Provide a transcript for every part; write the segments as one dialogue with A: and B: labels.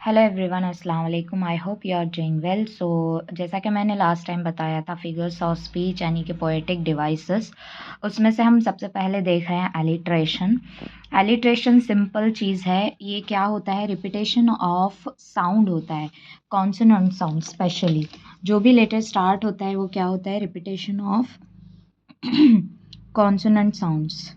A: Hello everyone, अस्सलाम वालेकुम। I hope you are doing well. So जैसा कि मैंने लास्ट टाइम बताया था, फिगर्स ऑफ स्पीच यानी कि पोएटिक डिवाइसेस, उसमें से हम सबसे पहले देख रहे हैं एलिट्रेशन। एलिट्रेशन सिंपल चीज़ है। ये क्या होता है? रिपीटेशन ऑफ साउंड होता है, कॉन्सोनेंट साउंड स्पेशली। जो भी लेटर स्टार्ट होता है वो क्या होता है? Repetition of consonant sounds.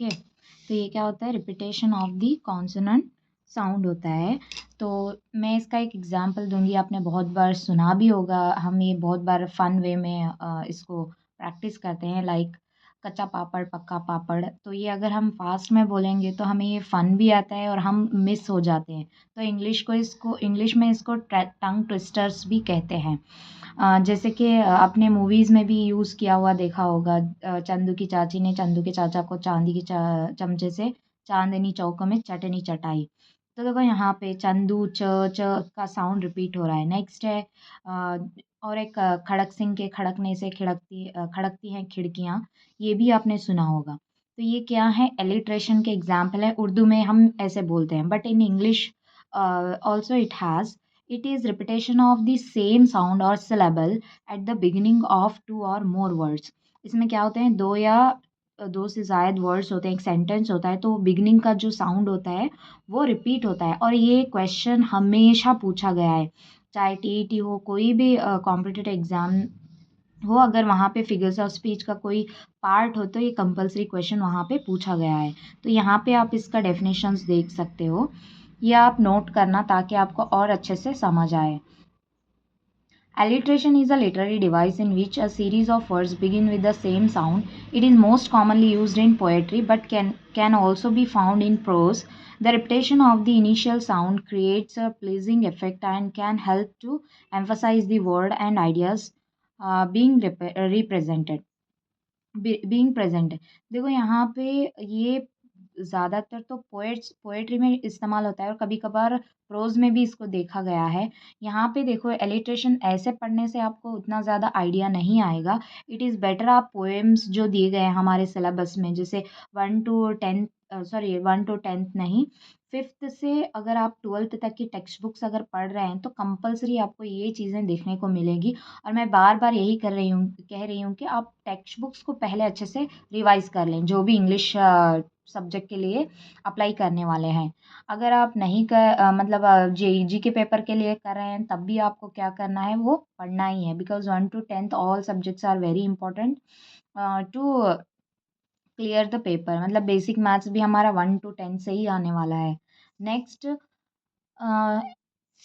A: Okay, तो ये क्या होता है? Repetition of the consonant sound होता है। तो मैं इसका एक एग्जांपल दूंगी। आपने बहुत बार सुना भी होगा, हम ये बहुत बार फन वे में इसको प्रैक्टिस करते हैं, लाइक कच्चा पापड़ पक्का पापड़। तो ये अगर हम फास्ट में बोलेंगे तो हमें ये फन भी आता है और हम मिस हो जाते हैं। तो इंग्लिश में इसको टंग ट्विस्टर्स भी कहते हैं। जैसे कि आपने मूवीज़ में भी यूज़ किया हुआ देखा होगा। चंदू की चाची ने चंदू के चाचा को चांदी के चमचे से चांदनी चौक में चटनी चटाई। तो देखो यहाँ पे चंदू च च का साउंड रिपीट हो रहा है। नेक्स्ट है और एक खड़क सिंह के खड़कने से खड़कती हैं खिड़कियाँ। ये भी आपने सुना होगा। तो ये क्या है? एलिट्रेशन के एग्जाम्पल है। उर्दू में हम ऐसे बोलते हैं, but in English also it is repetition of the same sound or syllable at the beginning of two or more words। इसमें क्या होते हैं? दो या दो से ज़ायद वर्ड्स होते हैं, एक सेंटेंस होता है, तो बिगिनिंग का जो साउंड होता है वो रिपीट होता है। और ये क्वेश्चन हमेशा पूछा गया है, चाहे टीईटी हो, कोई भी कॉम्पिटिटिव एग्जाम हो, अगर वहाँ पे फिगर्स ऑफ स्पीच का कोई पार्ट हो तो ये कंपलसरी क्वेश्चन वहाँ पे पूछा गया है। तो यहाँ पे आप इसका डेफिनेशंस देख सकते हो, या आप नोट करना ताकि आपको और अच्छे से समझ आए। Alliteration is a literary device in which a series of words begin with the same sound. It is most commonly used in poetry but can also be found in prose. The repetition of the initial sound creates a pleasing effect and can help to emphasize the word and ideas being represented. Being present है। देखो यहाँ पे ये ज़्यादातर तो poetry में इस्तेमाल होता है और कभी कभार प्रोज में भी इसको देखा गया है। यहाँ पे देखो, एलिट्रेशन ऐसे पढ़ने से आपको उतना ज़्यादा आइडिया नहीं आएगा। इट इज़ बेटर आप पोएम्स जो दिए गए हैं हमारे सिलेबस में, जैसे 1 to 10 नहीं, 5th से अगर आप 12th तक की टेक्स्ट बुक्स अगर पढ़ रहे हैं तो कंपलसरी आपको ये चीज़ें देखने को मिलेगी। और मैं बार बार यही कह रही हूँ कि आप टेक्स्ट बुक्स को पहले अच्छे से रिवाइज कर लें, जो भी इंग्लिश सब्जेक्ट के लिए अप्लाई करने वाले हैं। अगर आप नहीं मतलब जी के पेपर के लिए कर रहे हैं, तब भी आपको क्या करना है? वो पढ़ना ही है, because 1 to 10 all subjects are very important to clear the paper. मतलब बेसिक मैथ्स भी हमारा 1 to 10 से ही आने वाला है। नेक्स्ट,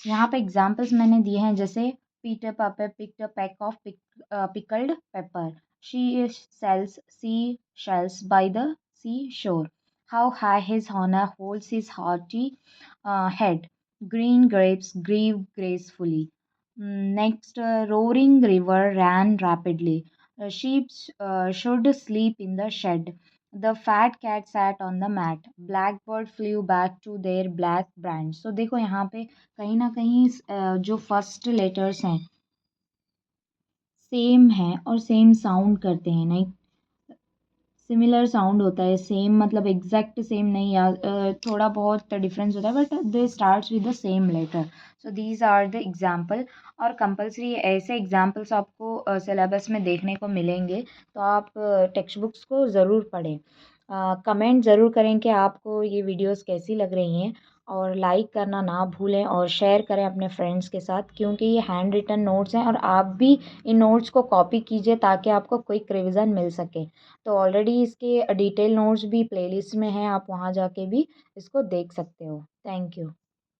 A: यहाँ पे एग्जाम्पल्स मैंने दिए हैं, जैसे पीटर पापर picked a pack of pickled pepper. She sells sea shells by the seashore. How high his honor holds his haughty head. Green grapes grieve gracefully. Next, roaring river ran rapidly. Sheep should sleep in the shed. The fat cat sat on the mat. Blackbird flew back to their black branch. So देखो यहाँ पे कहीं ना कहीं जो first letters हैं same हैं और सेम साउंड करते हैं। नहीं, सिमिलर साउंड होता है, सेम मतलब एग्जैक्ट सेम नहीं, या थोड़ा बहुत डिफरेंस होता है, but they starts with the same letter. So these are the example. और कंपलसरी ऐसे एग्जाम्पल्स आपको सिलेबस में देखने को मिलेंगे, तो आप टेक्स्ट बुक्स को ज़रूर पढ़ें। कमेंट ज़रूर करें कि आपको ये वीडियोस कैसी लग रही हैं, और लाइक करना ना भूलें और शेयर करें अपने फ्रेंड्स के साथ, क्योंकि ये हैंड रिटन नोट्स हैं और आप भी इन नोट्स को कॉपी कीजिए ताकि आपको क्विक रिवीजन मिल सके। तो ऑलरेडी इसके डिटेल नोट्स भी प्लेलिस्ट में हैं, आप वहाँ जाके भी इसको देख सकते हो। Thank you.